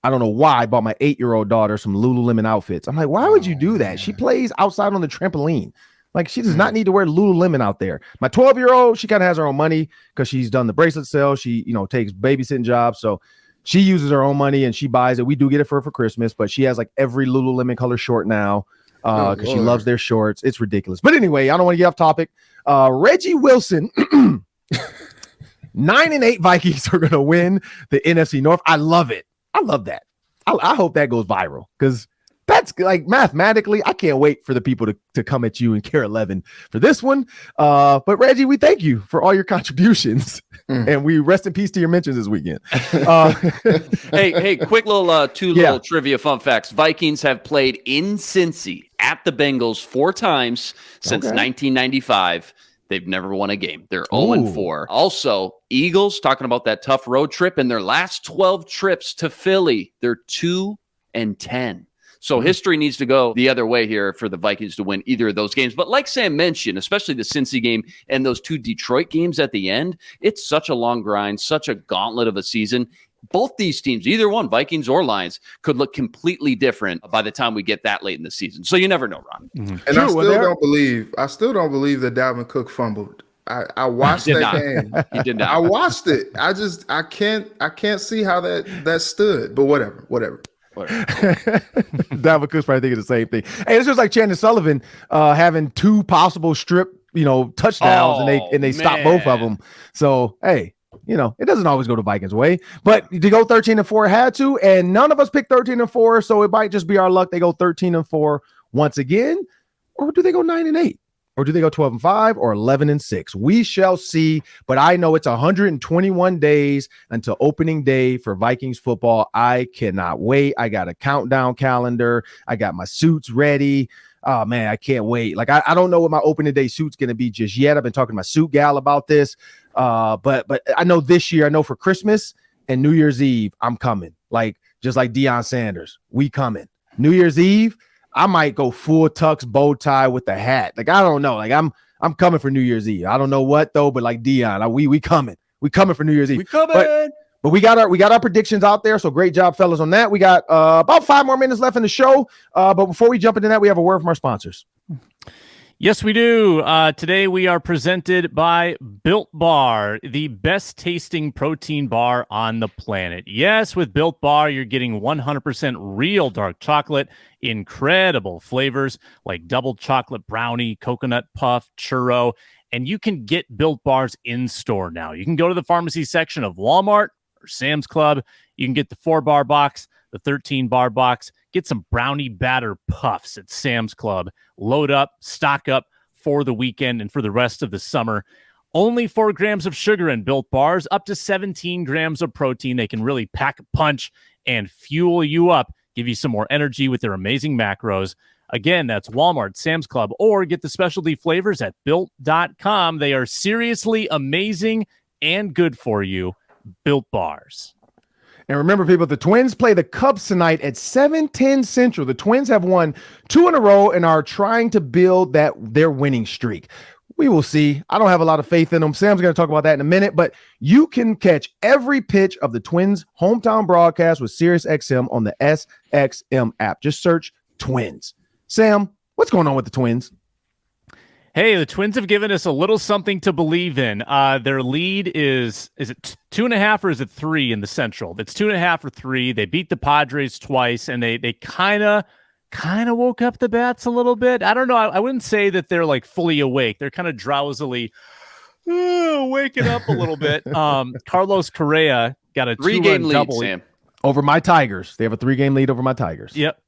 Speaker 1: I don't know why, bought my 8-year-old daughter some Lululemon outfits. I'm like, why would you do that? She plays outside on the trampoline. Like, she does not need to wear Lululemon out there. My 12-year-old, she kind of has her own money because she's done the bracelet sale. She, takes babysitting jobs. So she uses her own money and she buys it. We do get it for her for Christmas, but she has like every Lululemon color short now because she loves their shorts. It's ridiculous. But anyway, I don't want to get off topic. Reggie Wilson, 9-8 Vikings are going to win the NFC North. I love it. I love that. I hope that goes viral because that's like mathematically, I can't wait for the people to come at you in Care 11 for this one. But Reggie, we thank you for all your contributions and we rest in peace to your mentions this weekend.
Speaker 2: Hey, quick little two little trivia fun facts. Vikings have played in Cincy at the Bengals 4 times since 1995. They've never won a game. They're 0-4. Also, Eagles, talking about that tough road trip, in their last 12 trips to Philly, they're 2-10. So history needs to go the other way here for the Vikings to win either of those games. But like Sam mentioned, especially the Cincy game and those 2 Detroit games at the end, it's such a long grind, such a gauntlet of a season. Both these teams, either one, Vikings or Lions, could look completely different by the time we get that late in the season. So you never know, Ron.
Speaker 4: And I still don't believe that Dalvin Cook fumbled. I watched that game.
Speaker 2: He did not.
Speaker 4: I watched it. I can't see how that stood. But whatever.
Speaker 1: Dalvin Cook's probably thinking the same thing. Hey, it's just like Chandler Sullivan having 2 possible strip, touchdowns, and they stopped both of them. So hey, it doesn't always go the Vikings' way, but to go 13-4 had to, and none of us picked 13-4, so it might just be our luck. They go 13-4 once again, or do they go 9-8? Or do they go 12-5 or 11-6? We shall see. But I know it's 121 days until opening day for Vikings football. I cannot wait. I got a countdown calendar. I got my suits ready. Oh man, I can't wait. Like I don't know what my opening day suit's going to be just yet. I've been talking to my suit gal about this. But I know this year, I know for Christmas and New Year's Eve, I'm coming. Like just like Deion Sanders, we coming. New Year's Eve, I might go full tux, bow tie with the hat. Like, I don't know. Like, I'm coming for New Year's Eve. I don't know what though, but like Deion, we coming. We coming for New Year's Eve.
Speaker 2: We coming.
Speaker 1: But we got our predictions out there. So great job, fellas, on that. We got about 5 more minutes left in the show. But before we jump into that, we have a word from our sponsors.
Speaker 3: Yes, we do. Today we are presented by Built Bar, the best tasting protein bar on the planet. Yes, with Built Bar, you're getting 100% real dark chocolate, incredible flavors like double chocolate brownie, coconut puff, churro, and you can get Built Bars in store now. You can go to the pharmacy section of Walmart or Sam's Club. You can get the 4-bar box, the 13-bar box. Get some brownie batter puffs at Sam's Club. Load up, stock up for the weekend and for the rest of the summer. Only 4 grams of sugar in Built Bars, up to 17 grams of protein. They can really pack a punch and fuel you up, give you some more energy with their amazing macros. Again, that's Walmart, Sam's Club, or get the specialty flavors at Built.com. They are seriously amazing and good for you. Built Bars.
Speaker 1: And remember, people, the Twins play the Cubs tonight at 7:10 Central. The Twins have won 2 in a row and are trying to build their winning streak. We will see. I don't have a lot of faith in them. Sam's going to talk about that in a minute, but you can catch every pitch of the Twins' hometown broadcast with SiriusXM on the SXM app. Just search Twins. Sam, what's going on with the Twins?
Speaker 3: Hey, the Twins have given us a little something to believe in. Their lead is it 2.5 or is it 3 in the Central? It's 2.5 or 3. They beat the Padres twice, and they kind of woke up the bats a little bit. I don't know. I wouldn't say that they're like fully awake. They're kind of drowsily waking up a little bit. Carlos Correa got a
Speaker 2: 3-game lead,
Speaker 3: double
Speaker 2: Sam.
Speaker 1: Over my Tigers. They have a 3-game lead over my Tigers.
Speaker 3: Yep.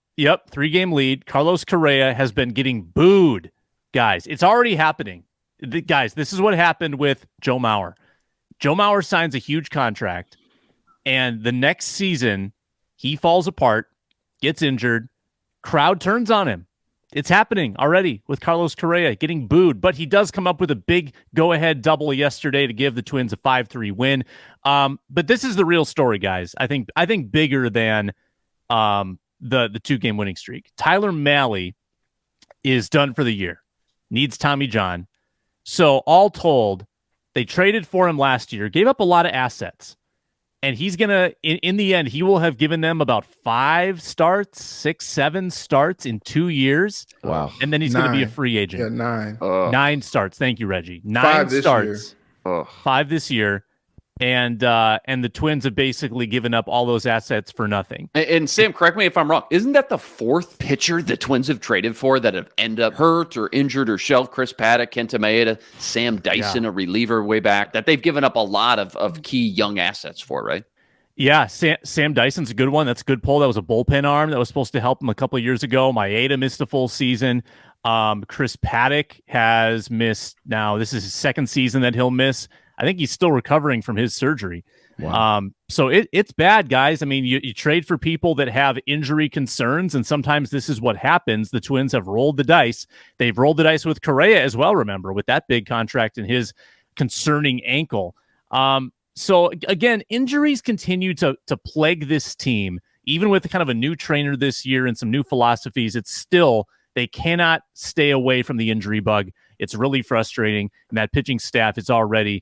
Speaker 3: 3-game lead. Carlos Correa has been getting booed. Guys, it's already happening. Guys, this is what happened with Joe Mauer. Joe Mauer signs a huge contract, and the next season he falls apart, gets injured, crowd turns on him. It's happening already with Carlos Correa getting booed, but he does come up with a big go-ahead double yesterday to give the Twins a 5-3 win. But this is the real story, guys. I think bigger than the 2-game winning streak. Tyler Mahle is done for the year. Needs Tommy John. So all told, they traded for him last year, gave up a lot of assets. And he's going to, in the end, he will have given them about 5 starts, 6, 7 starts in 2 years.
Speaker 1: Wow.
Speaker 3: And then he's going to be a free agent.
Speaker 4: Yeah, 9.
Speaker 3: 9 starts. Thank you, Reggie. 9
Speaker 4: 5 this
Speaker 3: starts.
Speaker 4: year.
Speaker 3: 5 this year. And the Twins have basically given up all those assets for nothing.
Speaker 2: And Sam, correct me if I'm wrong. Isn't that the 4th pitcher the Twins have traded for that have ended up hurt or injured or shelved? Chris Paddock, Kenta Maeda, Sam Dyson, a reliever way back, that they've given up a lot of key young assets for, right?
Speaker 3: Yeah, Sam Dyson's a good one. That's a good pull. That was a bullpen arm that was supposed to help him a couple of years ago. Maeda missed a full season. Chris Paddock has missed. Now, this is his 2nd season that he'll miss. I think he's still recovering from his surgery. Wow. So it's bad, guys. I mean, you trade for people that have injury concerns, and sometimes this is what happens. The Twins have rolled the dice. They've rolled the dice with Correa as well, remember, with that big contract and his concerning ankle. So, again, injuries continue to plague this team. Even with kind of a new trainer this year and some new philosophies, it's still, they cannot stay away from the injury bug. It's really frustrating, and that pitching staff is already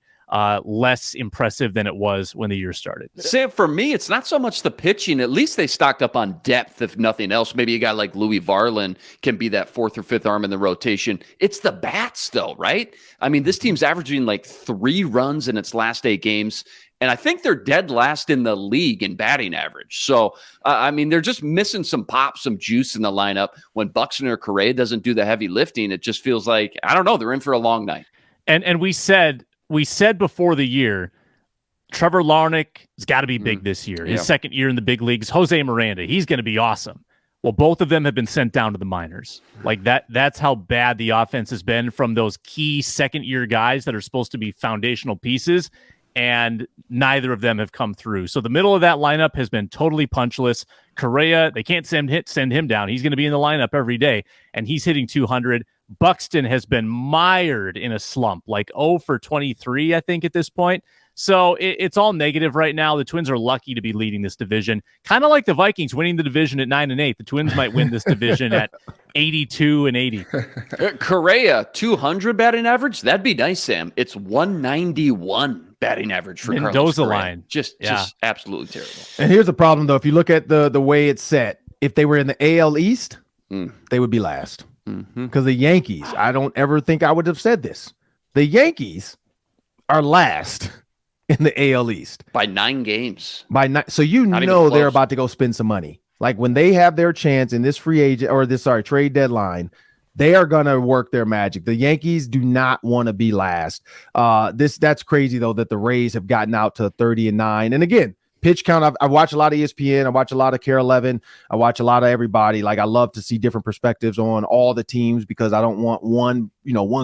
Speaker 3: less impressive than it was when the year started.
Speaker 2: Sam, for me, it's not so much the pitching. At least they stocked up on depth, if nothing else. Maybe a guy like Louis Varland can be that 4th or 5th arm in the rotation. It's the bats, though, right? I mean, this team's averaging like 3 runs in its last 8 games. And I think they're dead last in the league in batting average. So, I mean, they're just missing some pop, some juice in the lineup. When Buxton or Correa doesn't do the heavy lifting, it just feels like, I don't know, they're in for a long night.
Speaker 3: And we said before the year, Trevor Larnach has got to be big this year. His 2nd year in the big leagues. Jose Miranda, he's going to be awesome. Well, both of them have been sent down to the minors. Like that's how bad the offense has been from those key 2nd-year guys that are supposed to be foundational pieces. And neither of them have come through. So the middle of that lineup has been totally punchless. Correa, they can't send him down. He's going to be in the lineup every day, and he's hitting 200. Buxton has been mired in a slump, like 0 for 23, I think, at this point. So it's all negative right now. The Twins are lucky to be leading this division. Kind of like the Vikings winning the division at 9-8. The Twins might win this division at 82-80.
Speaker 2: Correa, 200 batting average? That'd be nice, Sam. It's 191 batting average for
Speaker 3: Mendoza
Speaker 2: Carlos Correa.
Speaker 3: line.
Speaker 2: Just absolutely terrible.
Speaker 1: And here's the problem, though. If you look at the way it's set, if they were in the AL East, they would be last. Because the Yankees, I don't ever think I would have said this. The Yankees are last in the AL East.
Speaker 2: By 9 games.
Speaker 1: So they're about to go spend some money. Like when they have their chance in this trade deadline, they are going to work their magic. The Yankees do not want to be last. That's crazy, though, that the Rays have gotten out to 30-9. And again, pitch count, I watch a lot of ESPN. I watch a lot of KARE 11. I watch a lot of everybody. Like I love to see different perspectives on all the teams because I don't want one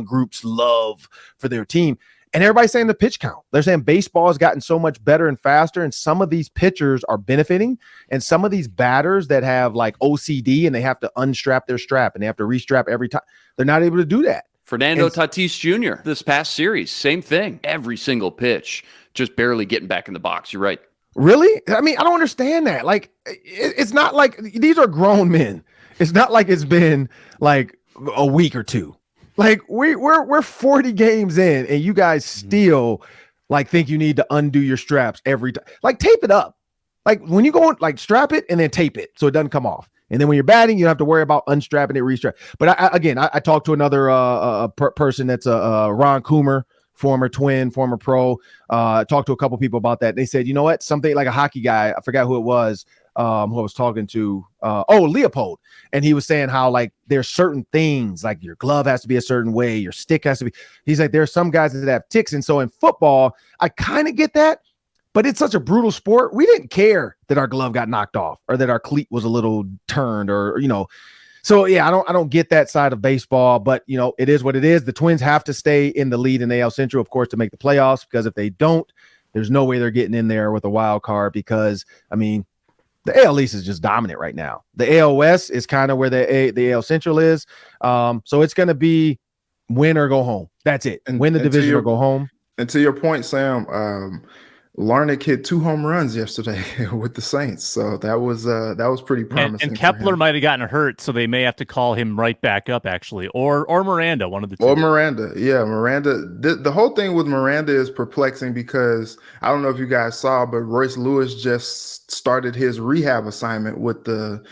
Speaker 1: group's love for their team. And everybody's saying the pitch count. They're saying baseball has gotten so much better and faster, and some of these pitchers are benefiting, and some of these batters that have like OCD and they have to unstrap their strap and they have to restrap every time, they're not able to do that.
Speaker 2: Fernando Tatis Jr. this past series, same thing. Every single pitch, just barely getting back in the box. You're right.
Speaker 1: Really? I mean, I don't understand that. Like, it's not like these are grown men. It's not like it's been like a week or two. Like we're 40 games in, and you guys still like think you need to undo your straps every time. Like tape it up. Like when you go on, like strap it and then tape it so it doesn't come off. And then when you're batting, you don't have to worry about unstrapping it, restrap. But I talked to another person that's Ron Coomer, former Twin, former pro. Talked to a couple people about that. They said, you know what? Something like a hockey guy, I forgot who it was, who I was talking to. Leopold. And he was saying how like there's certain things, like your glove has to be a certain way, your stick has to be. He's like, there are some guys that have ticks. And so in football, I kind of get that, but it's such a brutal sport. We didn't care that our glove got knocked off or that our cleat was a little turned or, So yeah, I don't get that side of baseball, but you know, it is what it is. The Twins have to stay in the lead in AL Central, of course, to make the playoffs, because if they don't, there's no way they're getting in there with a wild card, because I mean, the AL East is just dominant right now. The AL West is kind of where the AL Central is. So it's going to be win or go home. That's it. Win the division or go home.
Speaker 4: And to your point, Sam, Larnach hit 2 home runs yesterday with the Saints, so that was pretty promising.
Speaker 3: And Kepler might have gotten hurt, so they may have to call him right back up, actually, or Miranda, one of the two.
Speaker 4: Or Miranda, yeah, Miranda. The whole thing with Miranda is perplexing, because I don't know if you guys saw, but Royce Lewis just started his rehab assignment with the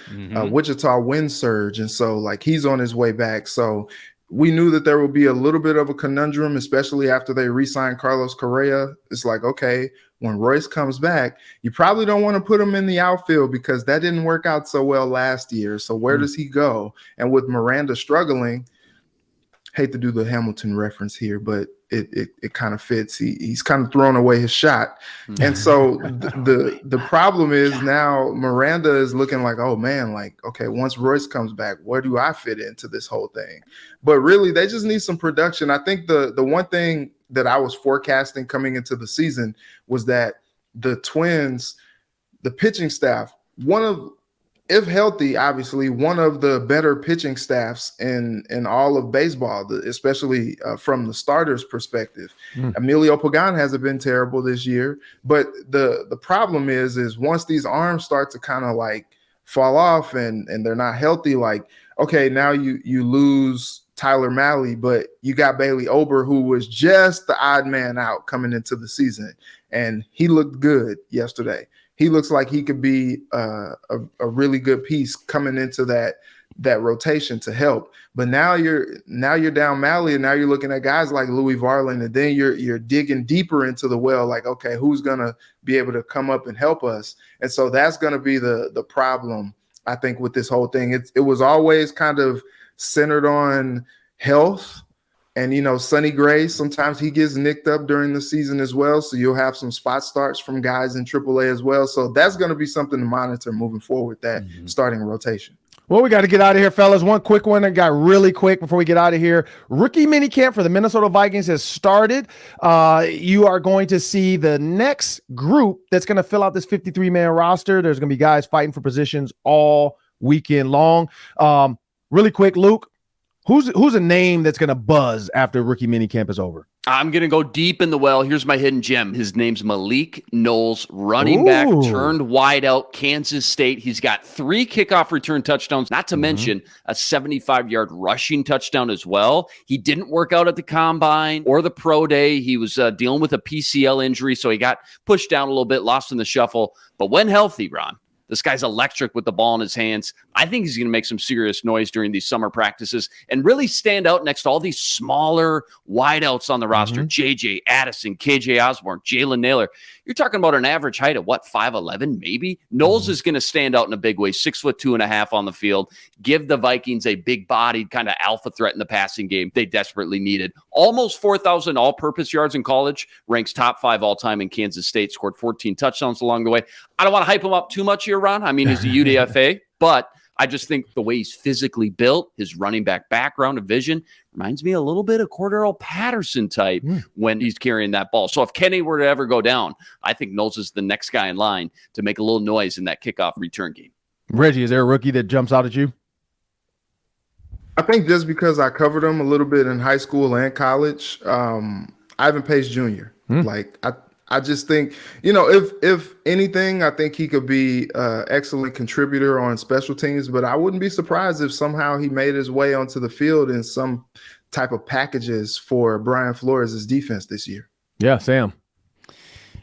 Speaker 4: Wichita Wind Surge, and so like he's on his way back. So we knew that there would be a little bit of a conundrum, especially after they re-signed Carlos Correa. It's like, okay, when Royce comes back, you probably don't want to put him in the outfield because that didn't work out so well last year. So where does he go? And with Miranda struggling, hate to do the Hamilton reference here, but it kind of fits. He's kind of thrown away his shot. And so the problem is now Miranda is looking like, oh man, like, okay, once Royce comes back, where do I fit into this whole thing? But really, they just need some production. I think the one thing that I was forecasting coming into the season was that the Twins, the pitching staff, if healthy, obviously one of the better pitching staffs in all of baseball, especially from the starters' perspective. Emilio Pagan hasn't been terrible this year, but the problem is once these arms start to kind of like fall off and they're not healthy, like, okay, now you lose Tyler Malley, but you got Bailey Ober, who was just the odd man out coming into the season, and he looked good yesterday. He looks like he could be a really good piece coming into that rotation to help. But now you're down Malley, and now you're looking at guys like Louis Varland, and then you're digging deeper into the well, like, okay, who's gonna be able to come up and help us? And so that's gonna be the problem, I think, with this whole thing. It was always kind of centered on health. And, you know, Sonny Gray, sometimes he gets nicked up during the season as well. So you'll have some spot starts from guys in AAA as well. So that's going to be something to monitor moving forward, that starting rotation.
Speaker 1: Well, we got to get out of here, fellas. One quick one that got really quick before we get out of here. Rookie minicamp for the Minnesota Vikings has started. You are going to see the next group that's going to fill out this 53-man roster. There's going to be guys fighting for positions all weekend long. Really quick, Luke. Who's a name that's going to buzz after rookie minicamp is over?
Speaker 2: I'm going to go deep in the well. Here's my hidden gem. His name's Malik Knowles, running back, turned wide out, Kansas State. He's got 3 kickoff return touchdowns, not to mention a 75-yard rushing touchdown as well. He didn't work out at the combine or the pro day. He was dealing with a PCL injury, so he got pushed down a little bit, lost in the shuffle. But when healthy, Ron, this guy's electric with the ball in his hands. I think he's going to make some serious noise during these summer practices and really stand out next to all these smaller wideouts on the roster. JJ Addison, KJ Osborne, Jalen Naylor. You're talking about an average height of 5'11", maybe? Knowles is going to stand out in a big way, 6'2.5" on the field. Give the Vikings a big-bodied kind of alpha threat in the passing game they desperately needed. Almost 4,000 all-purpose yards in college, ranks top 5 all-time in Kansas State, scored 14 touchdowns along the way. I don't want to hype him up too much here, Ron. I mean, he's a UDFA, but I just think the way he's physically built, his running back background and vision, reminds me a little bit of Cordero Patterson type when he's carrying that ball. So if Kenny were to ever go down, I think Knowles is the next guy in line to make a little noise in that kickoff return game.
Speaker 1: Reggie, is there a rookie that jumps out at you?
Speaker 4: I think just because I covered him a little bit in high school and college, Ivan Pace Jr. Like I just think, you know, if anything, I think he could be an excellent contributor on special teams, but I wouldn't be surprised if somehow he made his way onto the field in some type of packages for Brian Flores' defense this year.
Speaker 1: Yeah, Sam.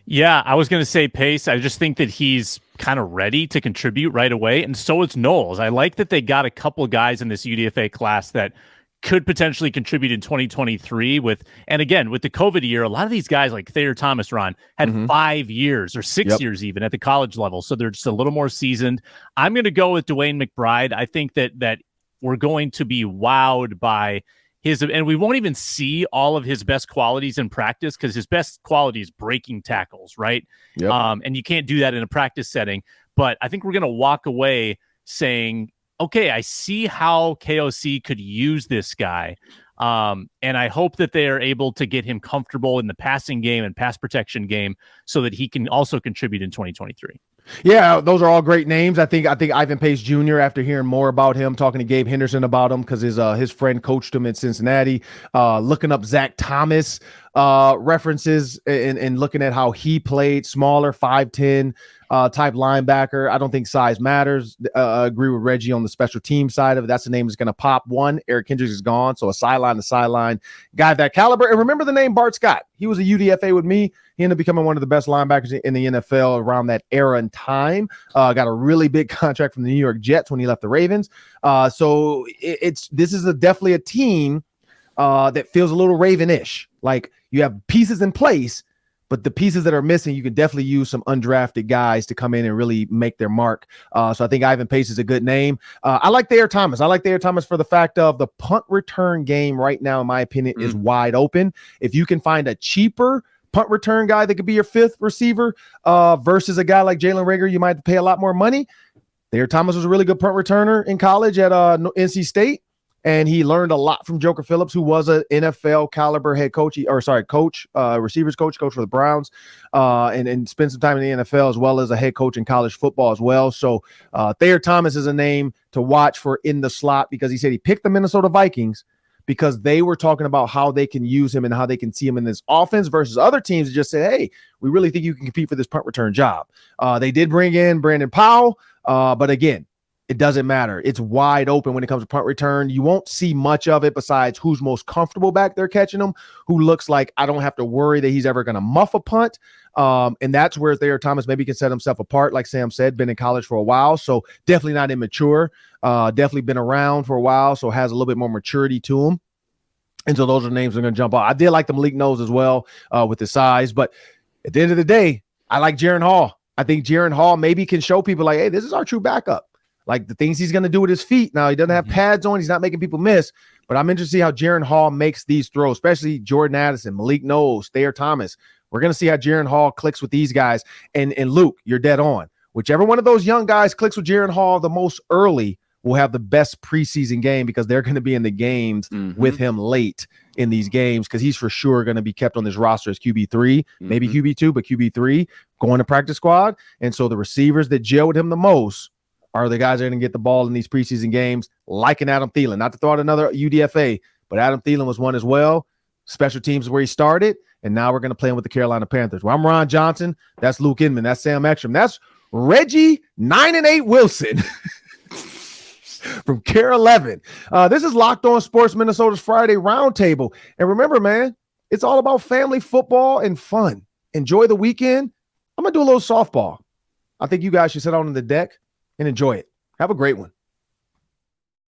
Speaker 3: Yeah, I was going to say Pace. I just think that he's kind of ready to contribute right away, and so is Knowles. I like that they got a couple of guys in this UDFA class that could potentially contribute in 2023 and again, with the COVID year, a lot of these guys like Thayer Thomas, Ron, had 5 years or 6 years even at the college level. So they're just a little more seasoned. I'm going to go with Dwayne McBride. I think that we're going to be wowed by and we won't even see all of his best qualities in practice because his best quality is breaking tackles, right? And you can't do that in a practice setting. But I think we're going to walk away saying, okay, I see how KOC could use this guy. And I hope that they are able to get him comfortable in the passing game and pass protection game so that he can also contribute in 2023.
Speaker 1: Yeah, those are all great names. I think Ivan Pace Jr., after hearing more about him, talking to Gabe Henderson about him because his friend coached him in Cincinnati, looking up Zach Thomas references and looking at how he played, smaller, 5'10", type linebacker. I don't think size matters. Agree with Reggie on the special team side of it. That's the name that's going to pop. One, Eric Kendricks is gone, so a sideline to sideline guy of that caliber. And remember the name Bart Scott. He was a UDFA with me. He ended up becoming one of the best linebackers in the NFL around that era and time. Got a really big contract from the New York Jets when he left the Ravens. So this is definitely a team that feels a little Raven-ish. Like you have pieces in place, but the pieces that are missing, you can definitely use some undrafted guys to come in and really make their mark. So I think Ivan Pace is a good name. I like Thayer Thomas. I like Thayer Thomas for the fact of the punt return game right now, in my opinion, is wide open. If you can find a cheaper punt return guy that could be your fifth receiver versus a guy like Jalen Reagor, you might have to pay a lot more money. Thayer Thomas was a really good punt returner in college at NC State. And he learned a lot from Joker Phillips, who was an NFL caliber head coach, receivers coach for the Browns, and spent some time in the NFL as well as a head coach in college football as well. So Thayer Thomas is a name to watch for in the slot because he said he picked the Minnesota Vikings because they were talking about how they can use him and how they can see him in this offense versus other teams that just say, hey, we really think you can compete for this punt return job. They did bring in Brandon Powell, but again, it doesn't matter. It's wide open when it comes to punt return. You won't see much of it besides who's most comfortable back there catching them, who looks like I don't have to worry that he's ever going to muff a punt. And that's where Thayer Thomas maybe can set himself apart. Like Sam said, been in college for a while, so definitely not immature. Definitely been around for a while, so has a little bit more maturity to him. And so those are the names that are going to jump out. I did like the Malik Knowles as well with his size. But at the end of the day, I like Jaren Hall. I think Jaren Hall maybe can show people like, hey, this is our true backup. Like the things he's going to do with his feet. Now, he doesn't have pads on. He's not making people miss. But I'm interested to see how Jaren Hall makes these throws, especially Jordan Addison, Malik Knowles, Thayer Thomas. We're going to see how Jaren Hall clicks with these guys. And Luke, you're dead on. Whichever one of those young guys clicks with Jaren Hall the most early will have the best preseason game because they're going to be in the games with him late in these games because he's for sure going to be kept on this roster as QB3, maybe QB2, but QB3 going to practice squad. And so the receivers that gel with him the most are the guys that are going to get the ball in these preseason games, like an Adam Thielen. Not to throw out another UDFA, but Adam Thielen was one as well. Special teams is where he started, and now we're going to play him with the Carolina Panthers. Well, I'm Ron Johnson. That's Luke Inman. That's Sam Ekstrom. That's Reggie 9-8 Wilson from Care 11. This is Locked On Sports, Minnesota's Friday Roundtable. And remember, man, it's all about family football and fun. Enjoy the weekend. I'm going to do a little softball. I think you guys should sit out on the deck and enjoy it. Have a great one.